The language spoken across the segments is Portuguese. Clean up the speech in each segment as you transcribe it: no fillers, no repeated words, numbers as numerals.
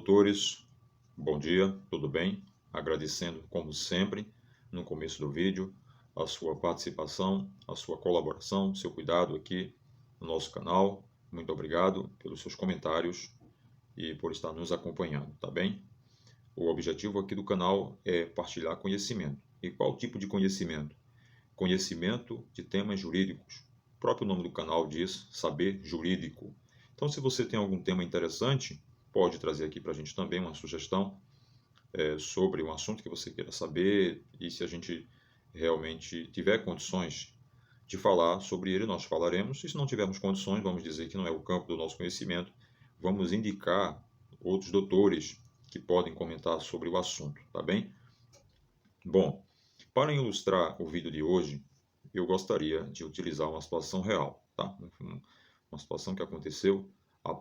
doutores, bom dia, tudo bem? Agradecendo, como sempre, no começo do vídeo, a sua participação, a sua colaboração, seu cuidado aqui no nosso canal. Muito obrigado pelos seus comentários e por estar nos acompanhando, tá bem? O objetivo aqui do canal é partilhar conhecimento. E qual tipo de conhecimento? Conhecimento de temas jurídicos. O próprio nome do canal diz saber jurídico. Então, se você tem algum tema interessante, pode trazer aqui para a gente também uma sugestão sobre um assunto que você queira saber, e se a gente realmente tiver condições de falar sobre ele, nós falaremos. E se não tivermos condições, vamos dizer que não é o campo do nosso conhecimento, vamos indicar outros doutores que podem comentar sobre o assunto, tá bem? Bom, para ilustrar o vídeo de hoje, eu gostaria de utilizar uma situação real, tá? Uma situação que aconteceu há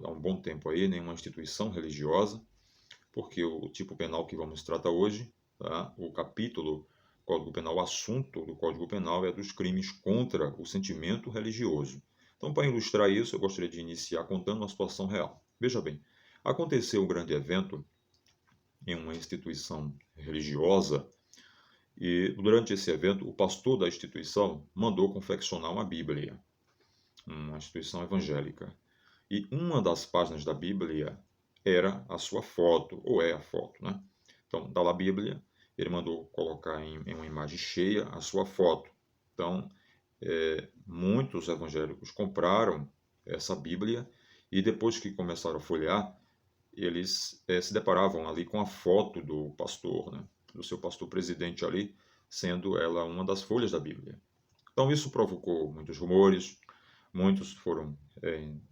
um bom tempo aí, em uma instituição religiosa, porque o tipo penal que vamos tratar hoje, tá? O capítulo Código Penal, o assunto do Código Penal é dos crimes contra o sentimento religioso. Então, para ilustrar isso, eu gostaria de iniciar contando uma situação real. Veja bem, aconteceu um grande evento em uma instituição religiosa, e durante esse evento, o pastor da instituição mandou confeccionar uma Bíblia, uma instituição evangélica. E uma das páginas da Bíblia era a sua foto, ou é a foto, né? Então, da Bíblia, ele mandou colocar em uma imagem cheia a sua foto. Então, muitos evangélicos compraram essa Bíblia e depois que começaram a folhear, eles se deparavam ali com a foto do pastor, né? Do seu pastor presidente ali, sendo ela uma das folhas da Bíblia. Então isso provocou muitos rumores, muitos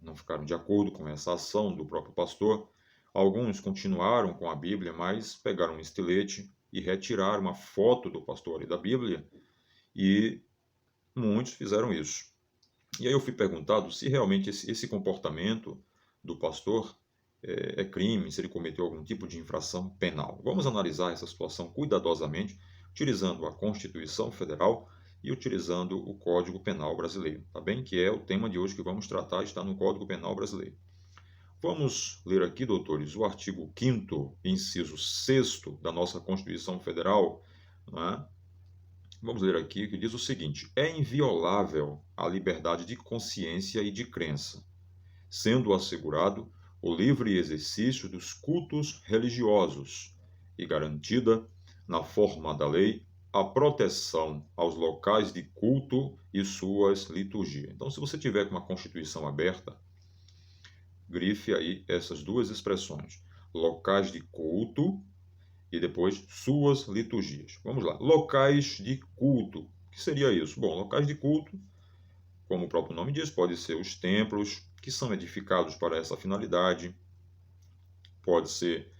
não ficaram de acordo com essa ação do próprio pastor. Alguns continuaram com a Bíblia, mas pegaram um estilete e retiraram a foto do pastor ali da Bíblia, e muitos fizeram isso. E aí eu fui perguntado se realmente esse comportamento do pastor é crime, se ele cometeu algum tipo de infração penal. Vamos analisar essa situação cuidadosamente, utilizando a Constituição Federal e utilizando o Código Penal Brasileiro, tá bem? Que é o tema de hoje que vamos tratar, está no Código Penal Brasileiro. Vamos ler aqui, doutores, o artigo 5º, inciso 6º da nossa Constituição Federal, né? Vamos ler aqui, que diz o seguinte: é inviolável a liberdade de consciência e de crença, sendo assegurado o livre exercício dos cultos religiosos e garantida, na forma da lei, a proteção aos locais de culto e suas liturgias. Então, se você tiver com uma Constituição aberta, grife aí essas duas expressões: locais de culto e depois suas liturgias. Vamos lá. Locais de culto. O que seria isso? Bom, locais de culto, como o próprio nome diz, pode ser os templos que são edificados para essa finalidade, pode ser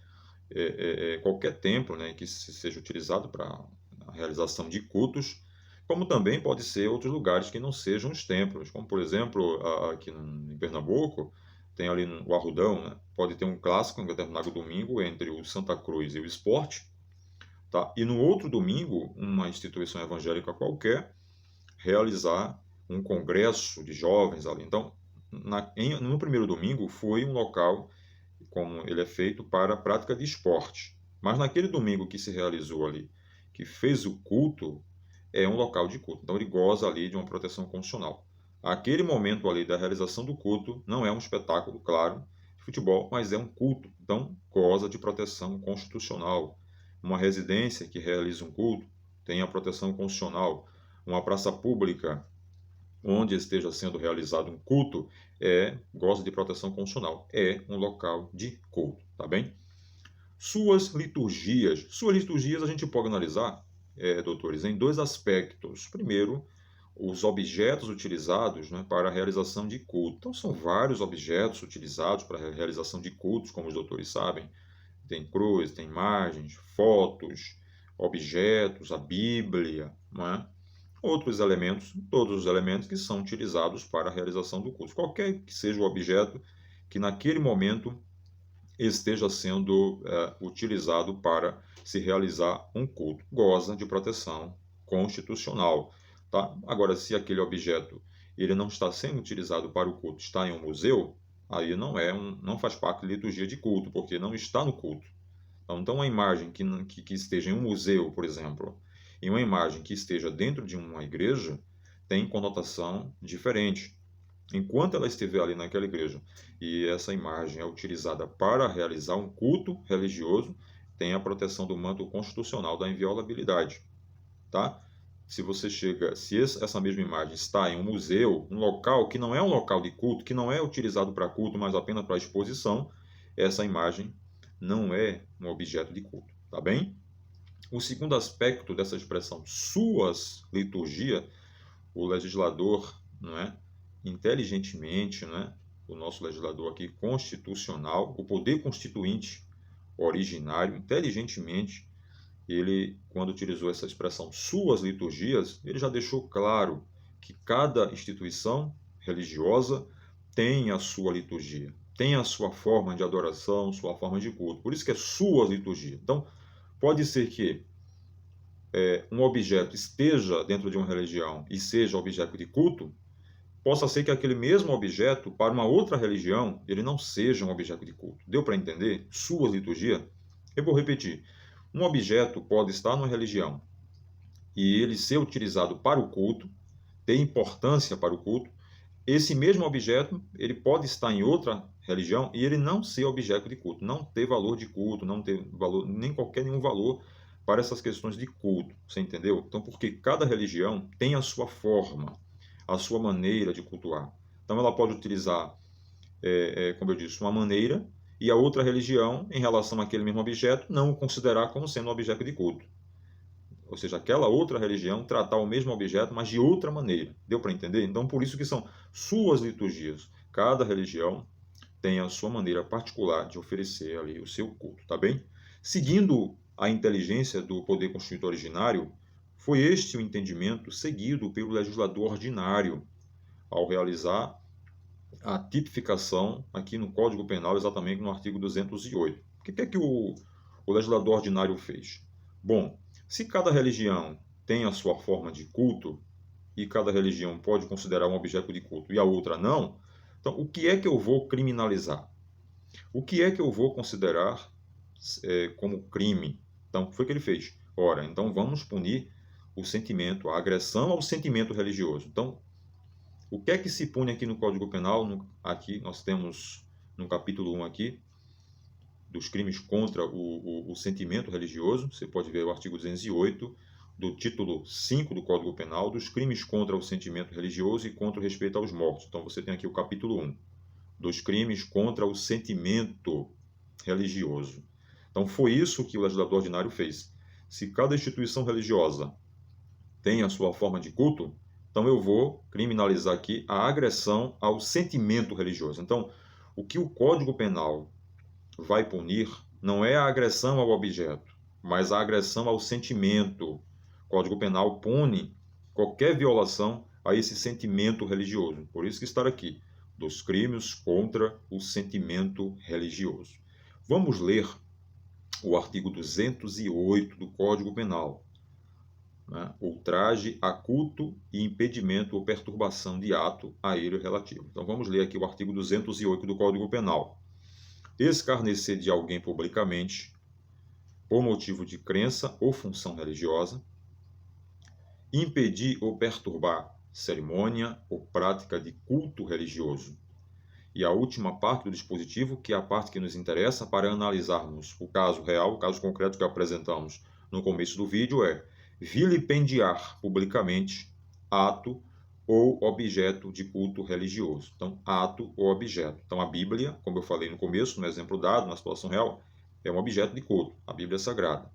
qualquer templo, né, que seja utilizado para a realização de cultos, como também pode ser outros lugares que não sejam os templos, como por exemplo aqui em Pernambuco, tem ali o Arrudão, né? Pode ter um clássico em determinado domingo entre o Santa Cruz e o Sport, tá? E no outro domingo, uma instituição evangélica qualquer realizar um congresso de jovens ali. Então, no primeiro domingo foi um local, como ele é feito, para a prática de esporte. Mas naquele domingo que se realizou ali, que fez o culto, é um local de culto. Então ele goza ali de uma proteção constitucional. Aquele momento ali da realização do culto não é um espetáculo, claro, de futebol, mas é um culto. Então goza de proteção constitucional. Uma residência que realiza um culto tem a proteção constitucional. Uma praça pública onde esteja sendo realizado um culto goza de proteção constitucional. É um local de culto, tá bem? Suas liturgias. Suas liturgias a gente pode analisar, doutores, em dois aspectos. Primeiro, os objetos utilizados, né, para a realização de culto. Então, são vários objetos utilizados para a realização de cultos, como os doutores sabem. Tem cruz, tem imagens, fotos, objetos, a Bíblia, não é? Outros elementos, todos os elementos que são utilizados para a realização do culto. Qualquer que seja o objeto que naquele momento esteja sendo utilizado para se realizar um culto, goza de proteção constitucional. Tá? Agora, se aquele objeto ele não está sendo utilizado para o culto, está em um museu, aí não faz parte de liturgia de culto, porque não está no culto. Então uma imagem que esteja em um museu, por exemplo, e uma imagem que esteja dentro de uma igreja, tem conotação diferente. Enquanto ela estiver ali naquela igreja e essa imagem é utilizada para realizar um culto religioso, tem a proteção do manto constitucional da inviolabilidade, tá? Se essa mesma imagem está em um museu, um local que não é um local de culto, que não é utilizado para culto, mas apenas para exposição, essa imagem não é um objeto de culto, tá bem? O segundo aspecto dessa expressão suas liturgia, o legislador, não é, inteligentemente, não é, o nosso legislador aqui constitucional, o poder constituinte originário, inteligentemente, ele, quando utilizou essa expressão suas liturgias, ele já deixou claro que cada instituição religiosa tem a sua liturgia, tem a sua forma de adoração, sua forma de culto. Por isso que é suas liturgias. Então, pode ser que um objeto esteja dentro de uma religião e seja objeto de culto, possa ser que aquele mesmo objeto, para uma outra religião, ele não seja um objeto de culto. Deu para entender? Sua liturgia? Eu vou repetir. Um objeto pode estar numa religião e ele ser utilizado para o culto, ter importância para o culto. Esse mesmo objeto, ele pode estar em outra religião e ele não ser objeto de culto, não ter valor de culto, não ter valor, nem nenhum valor para essas questões de culto. Você entendeu? Então, porque cada religião tem a sua forma, a sua maneira de cultuar. Então, ela pode utilizar, como eu disse, uma maneira e a outra religião, em relação àquele mesmo objeto, não o considerar como sendo um objeto de culto. Ou seja, aquela outra religião tratar o mesmo objeto, mas de outra maneira. Deu para entender? Então, por isso que são suas liturgias. Cada religião tem a sua maneira particular de oferecer ali o seu culto, tá bem? Seguindo a inteligência do poder constituinte originário, foi este o entendimento seguido pelo legislador ordinário ao realizar a tipificação aqui no Código Penal, exatamente no artigo 208. O que é que o legislador ordinário fez? Bom, se cada religião tem a sua forma de culto, e cada religião pode considerar um objeto de culto e a outra não, então o que é que eu vou criminalizar? O que é que eu vou considerar como crime? Então, o que foi que ele fez? Ora, então vamos punir o sentimento, a agressão ao sentimento religioso. Então, o que é que se pune aqui no Código Penal? Aqui nós temos no capítulo 1 aqui, dos crimes contra o sentimento religioso, você pode ver o artigo 208 do título 5 do Código Penal, dos crimes contra o sentimento religioso e contra o respeito aos mortos. Então você tem aqui o capítulo 1, dos crimes contra o sentimento religioso. Então foi isso que o legislador ordinário fez. Se cada instituição religiosa tem a sua forma de culto, então eu vou criminalizar aqui a agressão ao sentimento religioso. Então, o que o Código Penal vai punir não é a agressão ao objeto, mas a agressão ao sentimento. O Código Penal pune qualquer violação a esse sentimento religioso. Por isso que está aqui, dos crimes contra o sentimento religioso. Vamos ler o artigo 208 do Código Penal. Né? Ultraje a culto e impedimento ou perturbação de ato a ele relativo. Então vamos ler aqui o artigo 208 do Código Penal. Escarnecer de alguém publicamente, por motivo de crença ou função religiosa, impedir ou perturbar cerimônia ou prática de culto religioso. E a última parte do dispositivo, que é a parte que nos interessa para analisarmos o caso real, o caso concreto que apresentamos no começo do vídeo, é vilipendiar publicamente ato ou objeto de culto religioso. Então, ato ou objeto. Então, a Bíblia, como eu falei no começo, no exemplo dado, na situação real, é um objeto de culto, a Bíblia Sagrada.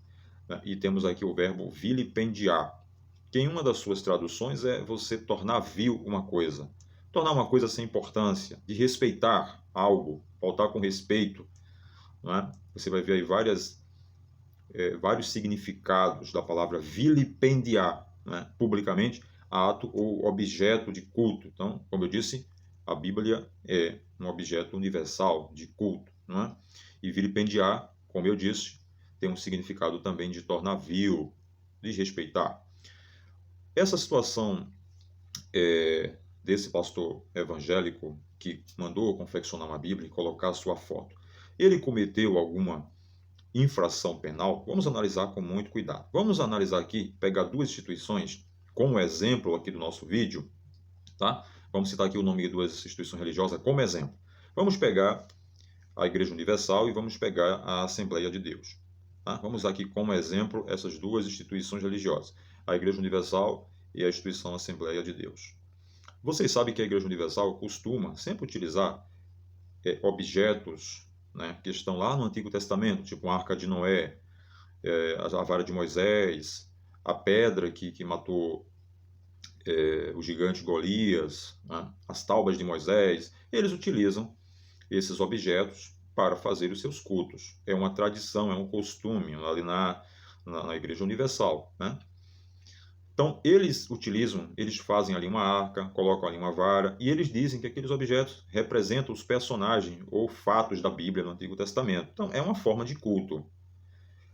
E temos aqui o verbo vilipendiar, que em uma das suas traduções é você tornar vil uma coisa, tornar uma coisa sem importância, de respeitar algo, faltar com respeito. Não é? Você vai ver aí vários significados da palavra vilipendiar, né? Publicamente, ato ou objeto de culto. Então, como eu disse, a Bíblia é um objeto universal de culto. Não é? E vilipendiar, como eu disse, tem um significado também de tornar vil, desrespeitar. Essa situação desse pastor evangélico que mandou confeccionar uma Bíblia e colocar a sua foto, ele cometeu alguma infração penal? Vamos analisar com muito cuidado. Vamos analisar aqui, pegar duas instituições como exemplo aqui do nosso vídeo, tá? Vamos citar aqui o nome de duas instituições religiosas como exemplo. Vamos pegar a Igreja Universal e vamos pegar a Assembleia de Deus. Tá? Vamos usar aqui como exemplo essas duas instituições religiosas, a Igreja Universal e a instituição Assembleia de Deus. Vocês sabem que a Igreja Universal costuma sempre utilizar objetos, né, que estão lá no Antigo Testamento, tipo a Arca de Noé, a vara de Moisés, a pedra que matou o gigante Golias, né, as taubas de Moisés. Eles utilizam esses objetos para fazer os seus cultos. É uma tradição, é um costume ali na Igreja Universal, né? Então, eles utilizam, eles fazem ali uma arca, colocam ali uma vara, e eles dizem que aqueles objetos representam os personagens ou fatos da Bíblia no Antigo Testamento. Então, é uma forma de culto.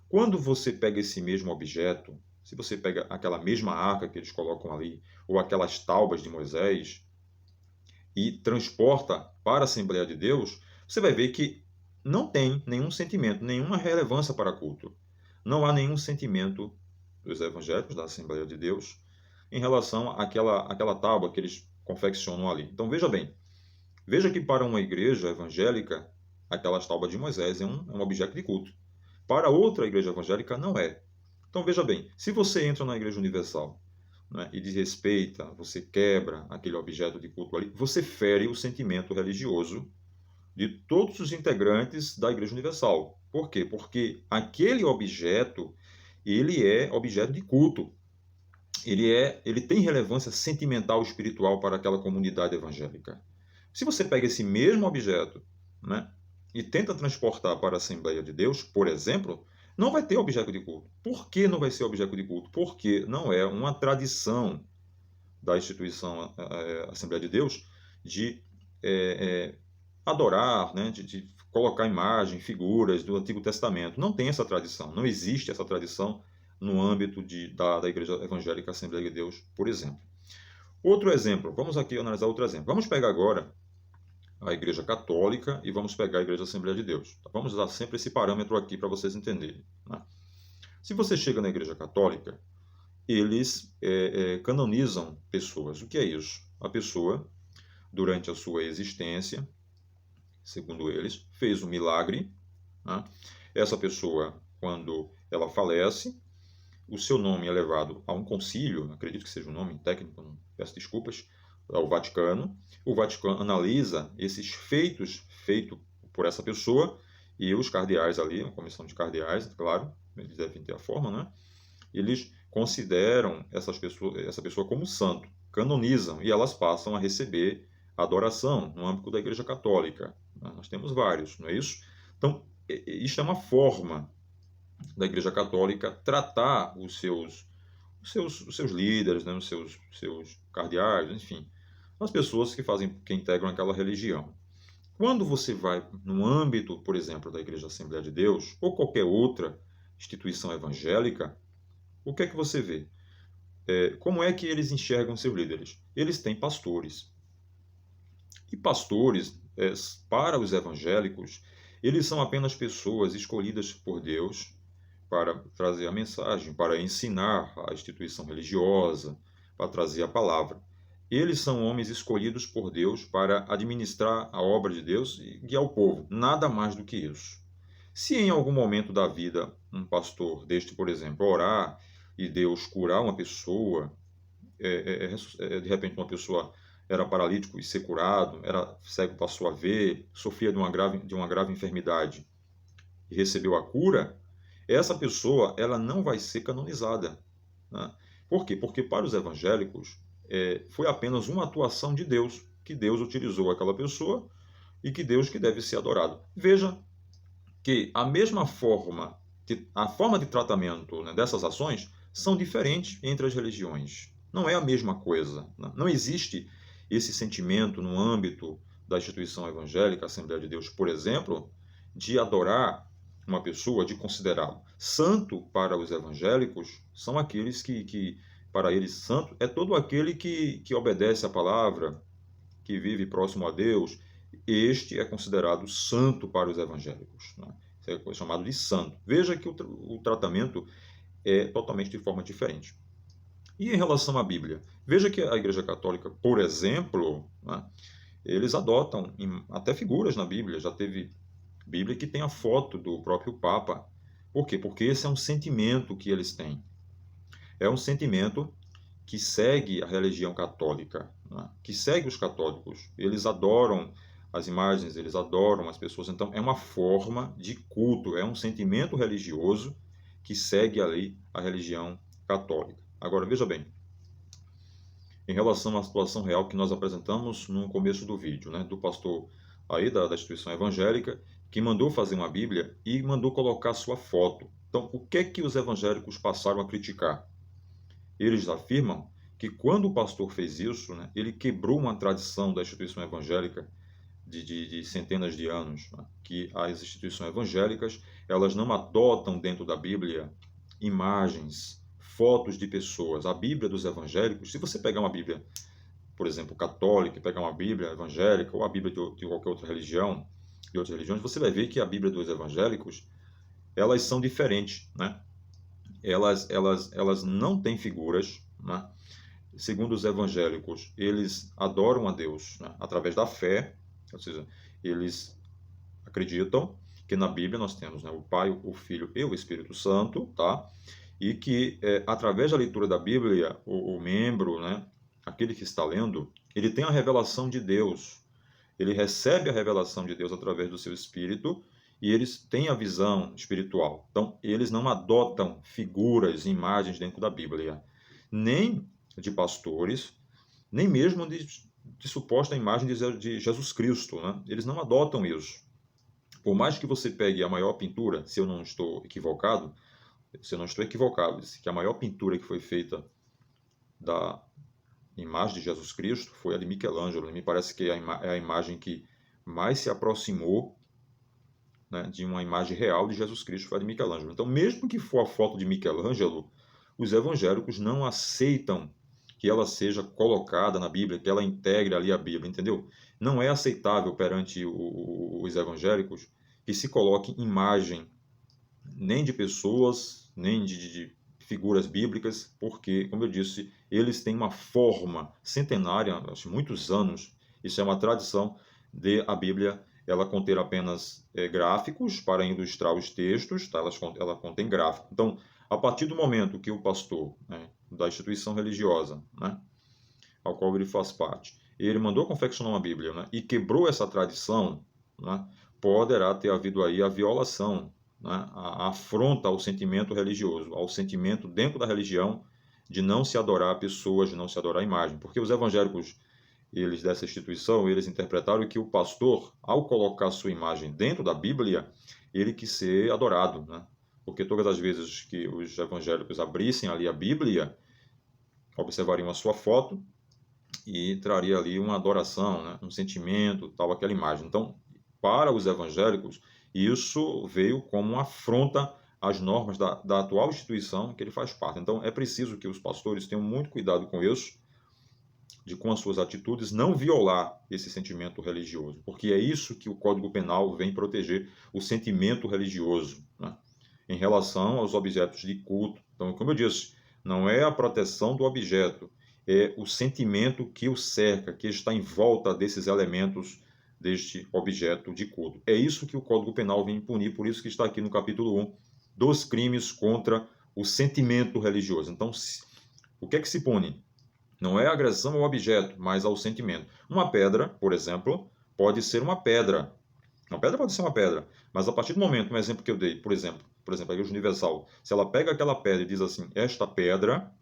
Quando você pega esse mesmo objeto, se você pega aquela mesma arca que eles colocam ali, ou aquelas taubas de Moisés, e transporta para a Assembleia de Deus, você vai ver que não tem nenhum sentimento, nenhuma relevância para culto. Não há nenhum sentimento dos evangélicos da Assembleia de Deus em relação àquela tábua que eles confeccionam ali. Então veja bem, veja que para uma igreja evangélica, aquelas tábuas de Moisés é um objeto de culto. Para outra igreja evangélica não é. Então veja bem, se você entra na Igreja Universal, né, e desrespeita, você quebra aquele objeto de culto ali, você fere o sentimento religioso de todos os integrantes da Igreja Universal. Por quê? Porque aquele objeto, ele é objeto de culto. Ele tem relevância sentimental e espiritual para aquela comunidade evangélica. Se você pega esse mesmo objeto, né, e tenta transportar para a Assembleia de Deus, por exemplo, não vai ter objeto de culto. Por que não vai ser objeto de culto? Porque não é uma tradição da instituição Assembleia de Deus de adorar, né, de colocar imagem, figuras do Antigo Testamento. Não tem essa tradição, não existe essa tradição no âmbito da Igreja Evangélica Assembleia de Deus, por exemplo. Outro exemplo, vamos aqui analisar outro exemplo. Vamos pegar agora a Igreja Católica e vamos pegar a Igreja Assembleia de Deus. Vamos usar sempre esse parâmetro aqui para vocês entenderem, né? Se você chega na Igreja Católica, eles canonizam pessoas. O que é isso? A pessoa, durante a sua existência, segundo eles, fez um milagre, né? Essa pessoa, quando ela falece, o seu nome é levado a um concílio, acredito que seja um nome técnico, não peço desculpas, ao Vaticano. O Vaticano analisa esses feitos por essa pessoa e os cardeais ali, uma comissão de cardeais, claro, eles devem ter a forma, né? Eles consideram essa pessoa como santo, canonizam e elas passam a receber adoração no âmbito da Igreja Católica. Nós temos vários, não é isso? Então, isto é uma forma da Igreja Católica tratar os seus líderes, né, os seus cardeais, enfim, as pessoas que integram aquela religião. Quando você vai no âmbito, por exemplo, da Igreja Assembleia de Deus ou qualquer outra instituição evangélica, o que é que você vê? Como é que eles enxergam seus líderes? Eles têm pastores. E pastores, para os evangélicos, eles são apenas pessoas escolhidas por Deus para trazer a mensagem, para ensinar a instituição religiosa, para trazer a palavra. Eles são homens escolhidos por Deus para administrar a obra de Deus e guiar o povo. Nada mais do que isso. Se em algum momento da vida um pastor deste, por exemplo, orar e Deus curar uma pessoa, de repente uma pessoa era paralítico e ser curado, era cego, passou a ver, sofria de uma grave enfermidade e recebeu a cura, essa pessoa ela não vai ser canonizada, né? Por quê? Porque para os evangélicos foi apenas uma atuação de Deus, que Deus utilizou aquela pessoa e que Deus que deve ser adorado. Veja que a forma de tratamento, né, dessas ações são diferentes entre as religiões. Não é a mesma coisa, né? Não existe esse sentimento no âmbito da instituição evangélica, Assembleia de Deus, por exemplo, de adorar uma pessoa, de considerá-lo santo. Para os evangélicos, são aqueles que para eles santo é todo aquele que obedece à palavra, que vive próximo a Deus. Este é considerado santo para os evangélicos, né? Isso é chamado de santo. Veja que o tratamento é totalmente de forma diferente. E em relação à Bíblia? Veja que a Igreja Católica, por exemplo, né, eles adotam até figuras na Bíblia. Já teve Bíblia que tem a foto do próprio Papa. Por quê? Porque esse é um sentimento que eles têm. É um sentimento que segue a religião católica, né? Que segue os católicos. Eles adoram as imagens, eles adoram as pessoas. Então, é uma forma de culto, é um sentimento religioso que segue ali a religião católica. Agora, veja bem, em relação à situação real que nós apresentamos no começo do vídeo, né, do pastor aí da instituição evangélica, que mandou fazer uma Bíblia e mandou colocar sua foto. Então, o que é que os evangélicos passaram a criticar? Eles afirmam que quando o pastor fez isso, né, ele quebrou uma tradição da instituição evangélica de centenas de anos, né, que as instituições evangélicas elas não adotam dentro da Bíblia imagens, fotos de pessoas. A Bíblia dos evangélicos, se você pegar uma Bíblia, por exemplo, católica, pegar uma Bíblia evangélica ou a Bíblia de qualquer outra religião, de outras religiões, você vai ver que a Bíblia dos evangélicos, elas são diferentes, né? Elas não têm figuras, né? Segundo os evangélicos, eles adoram a Deus, né, através da fé, ou seja, eles acreditam que na Bíblia nós temos, né, o Pai, o Filho e o Espírito Santo, tá? E que através da leitura da Bíblia, o membro, né, aquele que está lendo, ele tem a revelação de Deus, ele recebe a revelação de Deus através do seu Espírito e eles têm a visão espiritual. Então, eles não adotam figuras, imagens dentro da Bíblia, nem de pastores, nem mesmo de suposta imagem de Jesus Cristo, né? Eles não adotam isso. Por mais que você pegue a maior pintura, se eu não estou equivocado, que a maior pintura que foi feita da imagem de Jesus Cristo foi a de Michelangelo. Me parece que é a imagem que mais se aproximou, né, de uma imagem real de Jesus Cristo, foi a de Michelangelo. Então, mesmo que for a foto de Michelangelo, os evangélicos não aceitam que ela seja colocada na Bíblia, que ela integre ali a Bíblia, entendeu? Não é aceitável perante os evangélicos que se coloque imagem nem de pessoas, nem de figuras bíblicas, porque, como eu disse, eles têm uma forma centenária, há muitos anos, isso é uma tradição de a Bíblia ela conter apenas gráficos para ilustrar os textos, tá? Ela contém gráfico. Então, a partir do momento que o pastor, né, da instituição religiosa, né, ao qual ele faz parte, ele mandou confeccionar uma Bíblia, né, e quebrou essa tradição, né, poderá ter havido aí a violação, né, a afronta ao sentimento religioso, ao sentimento dentro da religião de não se adorar pessoas, de não se adorar a imagem. Porque os evangélicos, eles dessa instituição, eles interpretaram que o pastor, ao colocar sua imagem dentro da Bíblia, ele quis ser adorado, né? Porque todas as vezes que os evangélicos abrissem ali a Bíblia, observariam a sua foto e traria ali uma adoração, né? Um sentimento, tal, aquela imagem. Então, para os evangélicos, isso veio como uma afronta às normas da atual instituição que ele faz parte. Então, é preciso que os pastores tenham muito cuidado com isso, de com as suas atitudes não violar esse sentimento religioso, porque é isso que o Código Penal vem proteger, o sentimento religioso, né, em relação aos objetos de culto. Então, como eu disse, não é a proteção do objeto, é o sentimento que o cerca, que está em volta desses elementos deste objeto de culto. É isso que o Código Penal vem punir, por isso que está aqui no capítulo 1 dos crimes contra o sentimento religioso. Então, o que é que se pune? Não é agressão ao objeto, mas ao sentimento. Uma pedra, por exemplo, pode ser uma pedra. Uma pedra pode ser uma pedra, mas a partir do momento, um exemplo que eu dei, por exemplo, a Igreja Universal, se ela pega aquela pedra e diz assim, esta pedra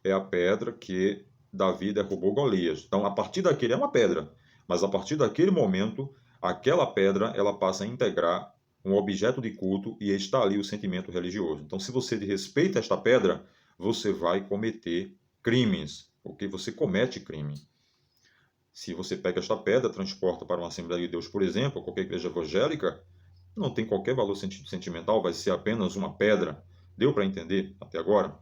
é a pedra que Davi derrubou Golias. Então, a partir daquele é uma pedra, mas a partir daquele momento, aquela pedra ela passa a integrar um objeto de culto e está ali o sentimento religioso. Então, se você respeita esta pedra, você vai cometer crimes, porque você comete crime. Se você pega esta pedra, transporta para uma Assembleia de Deus, por exemplo, ou qualquer igreja evangélica, não tem qualquer valor sentimental, vai ser apenas uma pedra. Deu para entender até agora?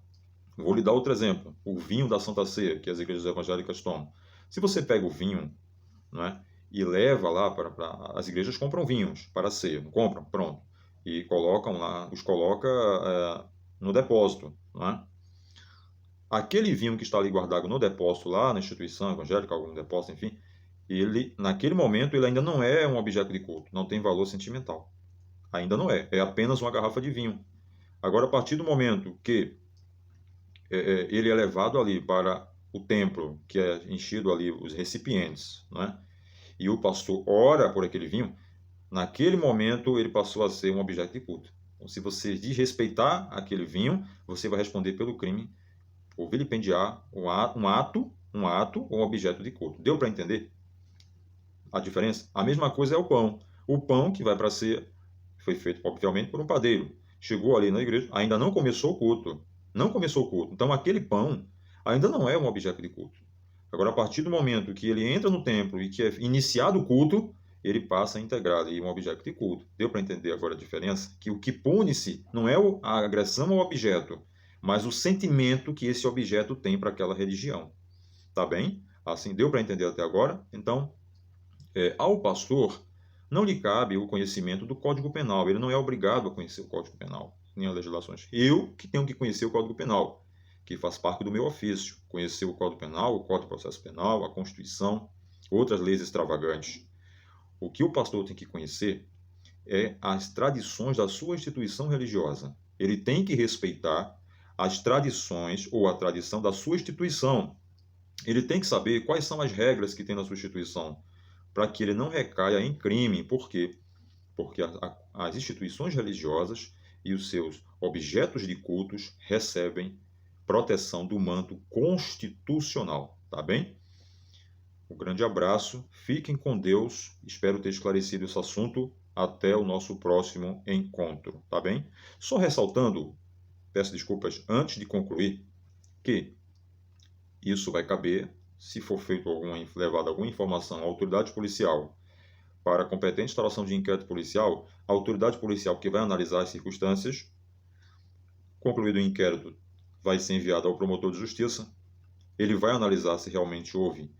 Vou lhe dar outro exemplo, o vinho da Santa Ceia, que as igrejas evangélicas tomam. Se você pega o vinho, não é, e leva lá as igrejas compram vinhos para a ceia, não compram? Pronto. E colocam lá, os coloca no depósito, não é? Aquele vinho que está ali guardado no depósito lá na instituição evangélica, algum depósito, enfim, ele, naquele momento, ele ainda não é um objeto de culto, não tem valor sentimental. Ainda não é, é apenas uma garrafa de vinho. Agora, a partir do momento que ele é levado ali para o templo, que é enchido ali os recipientes, né? E o pastor ora por aquele vinho, naquele momento ele passou a ser um objeto de culto. Então, se você desrespeitar aquele vinho, você vai responder pelo crime por vilipendiar um ato ou um objeto de culto. Deu para entender a diferença? A mesma coisa é o pão. O pão que vai para ser foi feito, obviamente, por um padeiro. Chegou ali na igreja, ainda não começou o culto. Não começou o culto. Então, aquele pão ainda não é um objeto de culto. Agora, a partir do momento que ele entra no templo e que é iniciado o culto, ele passa a integrar ali um objeto de culto. Deu para entender agora a diferença? Que o que pune-se não é a agressão ao objeto, mas o sentimento que esse objeto tem para aquela religião. Tá bem? Assim, deu para entender até agora? Então, ao pastor não lhe cabe o conhecimento do Código Penal. Ele não é obrigado a conhecer o Código Penal, nem as legislações. Eu que tenho que conhecer o Código Penal, que faz parte do meu ofício. Conhecer o Código Penal, o Código de Processo Penal, a Constituição, outras leis extravagantes. O que o pastor tem que conhecer é as tradições da sua instituição religiosa. Ele tem que respeitar as tradições ou a tradição da sua instituição. Ele tem que saber quais são as regras que tem na sua instituição, para que ele não recaia em crime. Por quê? Porque as instituições religiosas e os seus objetos de cultos recebem proteção do manto constitucional, tá bem? Um grande abraço, fiquem com Deus, espero ter esclarecido esse assunto, até o nosso próximo encontro, tá bem? Só ressaltando, peço desculpas antes de concluir, que isso vai caber, se for feito levada alguma informação à autoridade policial para a competente instalação de inquérito policial, a autoridade policial que vai analisar as circunstâncias, concluído o inquérito, vai ser enviado ao promotor de justiça, ele vai analisar se realmente houve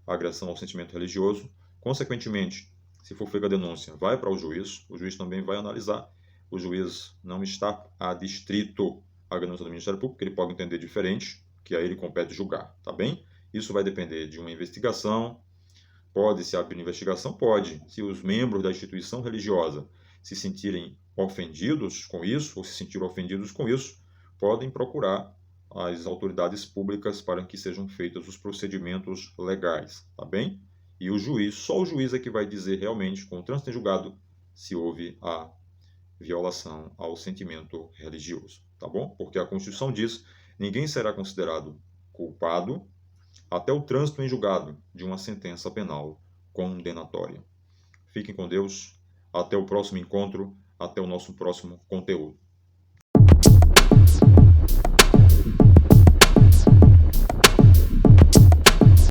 agressão ao sentimento religioso, consequentemente, se for feita a denúncia, vai para o juiz também vai analisar, o juiz não está adstrito à denúncia do Ministério Público, ele pode entender diferente, que aí ele compete julgar, tá bem? Isso vai depender de uma investigação. Pode-se abrir investigação? Pode. Se os membros da instituição religiosa se sentirem ofendidos com isso, ou se sentirem ofendidos com isso, podem procurar as autoridades públicas para que sejam feitos os procedimentos legais, tá bem? E o juiz, só o juiz é que vai dizer realmente, com o trânsito em julgado, se houve a violação ao sentimento religioso, tá bom? Porque a Constituição diz: ninguém será considerado culpado até o trânsito em julgado de uma sentença penal condenatória. Fiquem com Deus, até o próximo encontro, até o nosso próximo conteúdo.